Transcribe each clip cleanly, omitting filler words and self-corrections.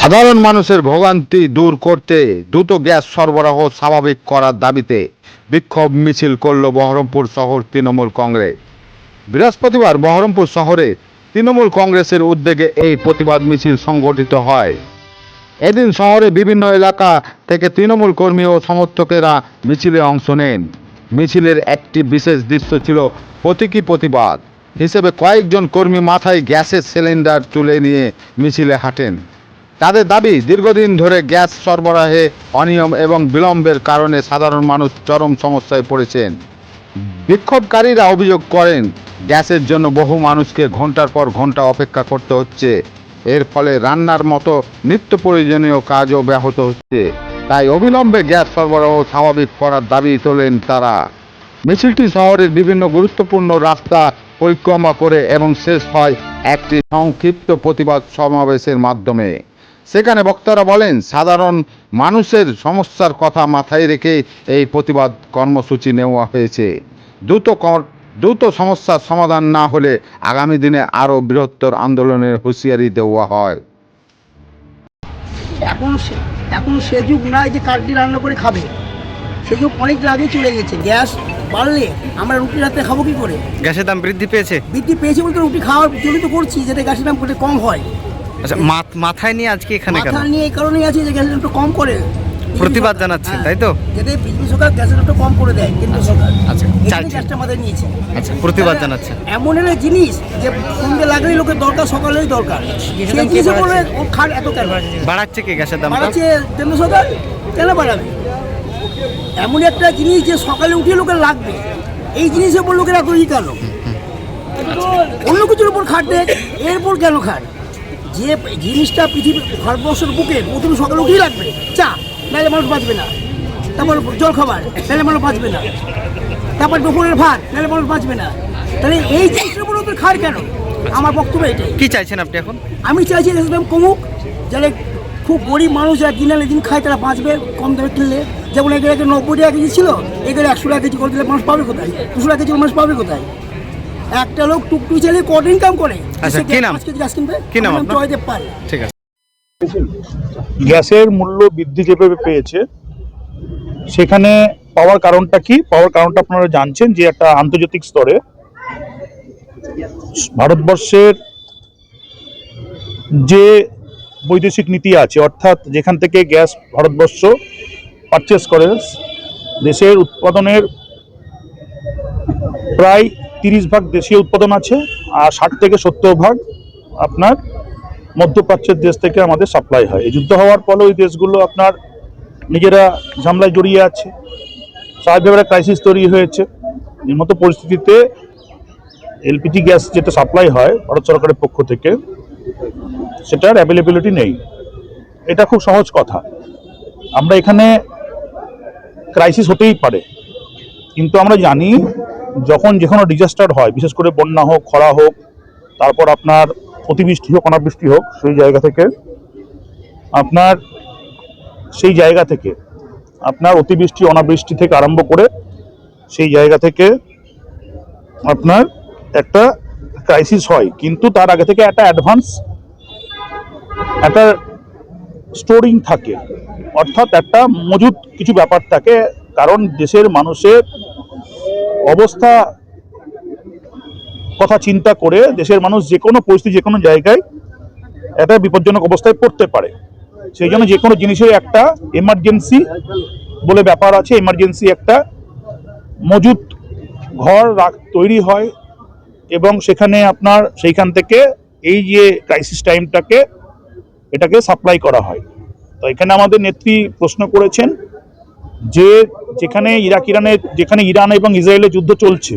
সাধারণ মানুষের ভোগান্তি দূর করতে দ্রুত গ্যাস সরবরাহ স্বাভাবিক করার দাবিতে বিক্ষোভ মিছিল করল বহরমপুর শহর তৃণমূল কংগ্রেস। বৃহস্পতিবার বহরমপুর শহরে তৃণমূল কংগ্রেসের উদ্যোগে এই প্রতিবাদ মিছিল সংগঠিত হয়। এদিন শহরে বিভিন্ন এলাকা থেকে তৃণমূল কর্মী ও সমর্থকেরা মিছিলে অংশ নেন। মিছিলের একটি বিশেষ দৃশ্য ছিল প্রতীকী প্রতিবাদ হিসেবে কয়েকজন কর্মী মাথায় গ্যাসের সিলিন্ডার তুলে নিয়ে মিছিলে হাঁটেন। তাদের দাবি, দীর্ঘদিন ধরে গ্যাস সরবরাহে অনিয়ম এবং বিলম্বের কারণে সাধারণ মানুষ চরম সমস্যায় পড়েছেন। বিক্ষোভকারীরা অভিযোগ করেন, গ্যাসের জন্য বহু মানুষকে ঘন্টার পর ঘন্টা অপেক্ষা করতে হচ্ছে। এর ফলে রান্নার মতো নিত্য প্রয়োজনীয় কাজও ব্যাহত হচ্ছে। তাই অবিলম্বে গ্যাস সরবরাহ স্বাভাবিক করার দাবি তোলেন তারা। মিছিলটি শহরের বিভিন্ন গুরুত্বপূর্ণ রাস্তা পরিক্রমা করে এবং শেষ হয় একটি সংক্ষিপ্ত প্রতিবাদ সমাবেশের মাধ্যমে। সেখানে বক্তারা বলেন, সাধারণ মানুষের সমস্যার কথা মাথায় রেখে এই প্রতিবাদ কর্মসূচি নেওয়া হয়েছে। দ্রুত সমস্যার সমাধান না হলে আগামী দিনে আরও বৃহত্তর আন্দোলনের হুঁশিয়ারি দেওয়া হয়। এখন সে যুগ নাই যে কাঠটি রান্না করে খাবে, সে যুগ অনেক আগে চলে গেছে। গ্যাস বাড়লে আমরা রুটি রাতে খাবো কি করে? গ্যাসের দাম বৃদ্ধি পেয়েছে বলতে রুটি খাওয়ার জন্য তো করছি, যেটা গ্যাসের দাম করতে কম হয়। আচ্ছা, মাথায় নিয়ে আজকে এখানে কেন? মাথা নিয়ে এই কারণেই আছে যে গ্যাসের দামটা কম করে প্রতিবাদ জানাচ্ছেন, তাই তো? যাতে বিজেপি সরকার গ্যাসের দামটা কম করে দেয়, কেন্দ্র সরকার। আচ্ছা, গ্যাসটা আমাদের নিয়েছে। আচ্ছা, প্রতিবাদ জানাচ্ছেন। এমন একটা জিনিস যে সন্ধ্যে লাগলেই লোকের দরকার, সকালেই দরকার। সেই জিনিসে বললে ও খাট এত কেন বাড়াচ্ছে কি গ্যাসের দাম? বাড়াচ্ছে কেন্দ্র সরকার, কেন বাড়াবে? এমন একটা জিনিস যে সকালে উঠে লোকের লাগবে, এই জিনিসে বল লোকের এত কেন? অন্য কিছুর উপর খাট দেয়, এরপর কেন খাট? যে জিনিসটা পৃথিবীর ভারতবর্ষের বুকে প্রথমে সকালে উঠেই লাগবে, চা, নাহলে মানুষ বাঁচবে না। তারপর জল খাবার, নাহলে মানুষ বাঁচবে না। তারপর দুপুরের ভাত, নাহলে মানুষ বাঁচবে না। তাহলে এই জিনিসটার উপর ওদের খাট কেন? আমার বক্তব্য এটাই। কি চাইছেন আপনি এখন? আমি চাইছি গ্যাসের কমুক, যাতে খুব গরিব মানুষ যারা দিনালে দিন খায় তারা বাঁচবে কম দামে কিনলে। যেমন এগুলো 90 টাকা কেজি ছিল, এগুলো 100 টাকা কেজি করে দিলে মানুষ পাবে কোথায়? 200 টাকা কেজি মানুষ পাবে কোথায়? একটা লোক টুকটুক চাইলে কত ইনকাম করে? আচ্ছা, কি নাম? 5 কেজি গ্যাস কিনবে। কি নাম আপনার? জয়দেব পাল। ঠিক আছে। গ্যাসের মূল্য বৃদ্ধি যেভাবে পেয়েছে, সেখানে পাওয়ার কারণটা কি? পাওয়ার কারণটা আপনারা জানছেন যে একটা আন্তর্জাতিক স্তরে ভারতবর্ষের যে বৈদেশিক নীতি আছে, অর্থাৎ যেখান থেকে গ্যাস ভারতবর্ষ পারচেস করে, দেশের উৎপাদনের প্রায় 30% দেশীয় উৎপাদন আছে, আর 60 থেকে 70% আপনার মধ্যপ্রাচ্যের দেশ থেকে আমাদের সাপ্লাই হয়। এই যুদ্ধ হওয়ার ফলে ওই দেশগুলো আপনার নিজেরা ঝামেলায় জড়িয়ে আছে, স্বাভাবিকভাবে ক্রাইসিস তৈরি হয়েছে। এর মতো পরিস্থিতিতে এলপিজি গ্যাস যেটা সাপ্লাই হয় ভারত সরকারের পক্ষ থেকে, সেটার অ্যাভেলেবিলিটি নেই। এটা খুব সহজ কথা। আমরা এখানে ক্রাইসিস হতেই পারে, কিন্তু আমরা জানি যখন যে কোনো ডিজাস্টার হয়, বিশেষ করে বন্যা হোক, খরা হোক, তারপর আপনার অতিবৃষ্টি হোক, অনাবৃষ্টি হোক, সেই জায়গা থেকে আপনার অতিবৃষ্টি অনাবৃষ্টি থেকে আরম্ভ করে সেই জায়গা থেকে আপনার একটা ক্রাইসিস হয়। কিন্তু তার আগে থেকে একটা অ্যাডভান্স একটা স্টোরিং থাকে, অর্থাৎ একটা মজুদ কিছু ব্যাপার থাকে। কারণ দেশের মানুষের অবস্থা কথা চিন্তা করে দেশের মানুষ যে কোনো পরিস্থিতি, যে কোনো জায়গায় একটা বিপজ্জনক অবস্থায় পড়তে পারে। সেই জন্য যে কোনো জিনিসের একটা এমার্জেন্সি বলে ব্যাপার আছে। এমার্জেন্সি একটা মজুদ ঘর তৈরি হয় এবং সেখানে আপনার সেইখান থেকে এই যে ক্রাইসিস টাইমটাকে এটাকে সাপ্লাই করা হয়। তো এখানে আমাদের নেত্রী প্রশ্ন করেছেন যে যেখানে ইরান এবং ইসরায়েলের যুদ্ধ চলছে,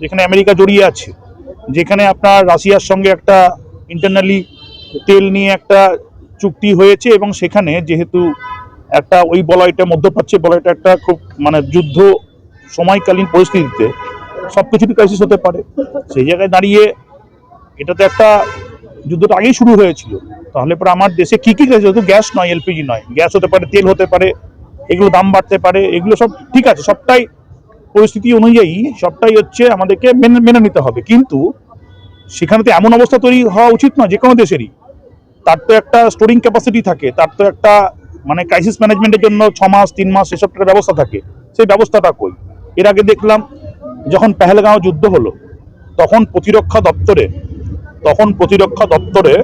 যেখানে আমেরিকা জড়িয়ে আছে, যেখানে আপনার রাশিয়ার সঙ্গে একটা ইন্টারনালি তেল নিয়ে একটা চুক্তি হয়েছে, এবং সেখানে যেহেতু একটা ওই বলয়টা, মধ্যপ্রাচ্যের বলয়টা একটা খুব যুদ্ধ সময়কালীন পরিস্থিতিতে সবকিছুতে ক্রাইসিস হতে পারে। সেই জায়গায় দাঁড়িয়ে এটাতে একটা যুদ্ধটা আগেই শুরু হয়েছিল। তাহলে পরে আমার দেশে কি যেহেতু গ্যাস নয়, এলপিজি নয়, গ্যাস হতে পারে, তেল হতে পারে, এগুলো দাম বাড়তে পারে, এগুলো সব ঠিক আছে, সবটাই পরিস্থিতি অনুযায়ী সবটাই হচ্ছে আমাদেরকে মেনে নিতে হবে। কিন্তু সেখানে তো এমন অবস্থা তৈরি হওয়া উচিত নয় যে কোনো দেশেরই তার তো একটা স্টোরিং ক্যাপাসিটি থাকে, তার তো একটা মানে ক্রাইসিস ম্যানেজমেন্টের জন্য 6 মাস 3 মাস এসব একটা ব্যবস্থা থাকে। সেই ব্যবস্থাটা কই? এর আগে দেখলাম যখন পেহেলগাঁও যুদ্ধ হলো তখন প্রতিরক্ষা দপ্তরে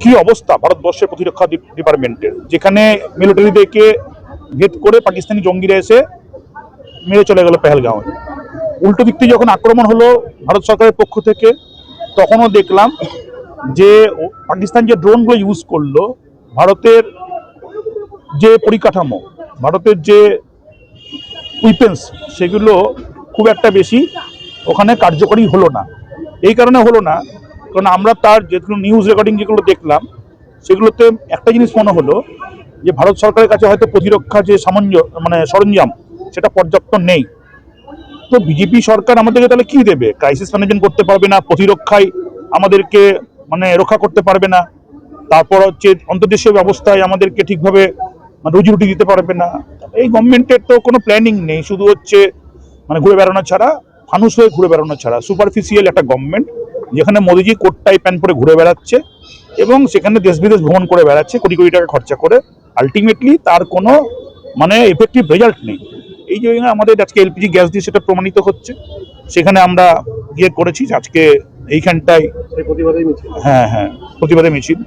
কি অবস্থা ভারতবর্ষের প্রতিরক্ষা ডিপার্টমেন্টের, যেখানে মিলিটারিদেরকে ভেদ করে পাকিস্তানি জঙ্গিরা এসে মেরে চলে গেল পেহেলগাঁও। উল্টো দিক থেকে যখন আক্রমণ হলো ভারত সরকারের পক্ষ থেকে, তখনও দেখলাম যে পাকিস্তান যে ড্রোনগুলো ইউজ করলো, ভারতের যে পরিকাঠামো, ভারতের যে উইপেন্স, সেগুলো খুব একটা বেশি ওখানে কার্যকরী হলো না। এই কারণে হলো না কারণ আমরা তার যেগুলো নিউজ রেকর্ডিং যেগুলো দেখলাম, সেগুলোতে একটা জিনিস মনে হলো যে ভারত সরকারের কাছে হয়তো প্রতিরক্ষা যে সরঞ্জাম সেটা পর্যাপ্ত নেই। তো বিজেপি সরকার আমাদেরকে তাহলে কি দেবে? ক্রাইসিস ম্যানেজমেন্ট করতে পারবে না, প্রতিরক্ষায় আমাদেরকে রক্ষা করতে পারবে না, তারপর হচ্ছে অন্তর্দেশীয় ব্যবস্থায় আমাদেরকে ঠিকভাবে রুজি রুটি দিতে পারবে না। এই গভর্নমেন্টের তো কোনো প্ল্যানিং নেই, শুধু হচ্ছে ঘুরে বেড়ানো ছাড়া, ফানুস হয়ে ঘুরে বেড়ানো ছাড়া। সুপারফিশিয়াল একটা গভর্নমেন্ট, যেখানে মোদিজি কোট টাই প্যান্ট পরে ঘুরে বেড়াচ্ছে এবং সেখানে দেশ বিদেশ ভ্রমণ করে বেড়াচ্ছে কোটি কোটি টাকা খরচা করে। আলটিমেটলি তার কোনো এফেক্টিভ রেজাল্ট নেই। এই যে আমাদের আজকে এলপিজি গ্যাস দিয়ে সেটা প্রমাণিত হচ্ছে। সেখানে আমরা করেছি আজকে এইখানটায় প্রতিবাদে মিছিল। হ্যাঁ, প্রতিবাদে মিছিল।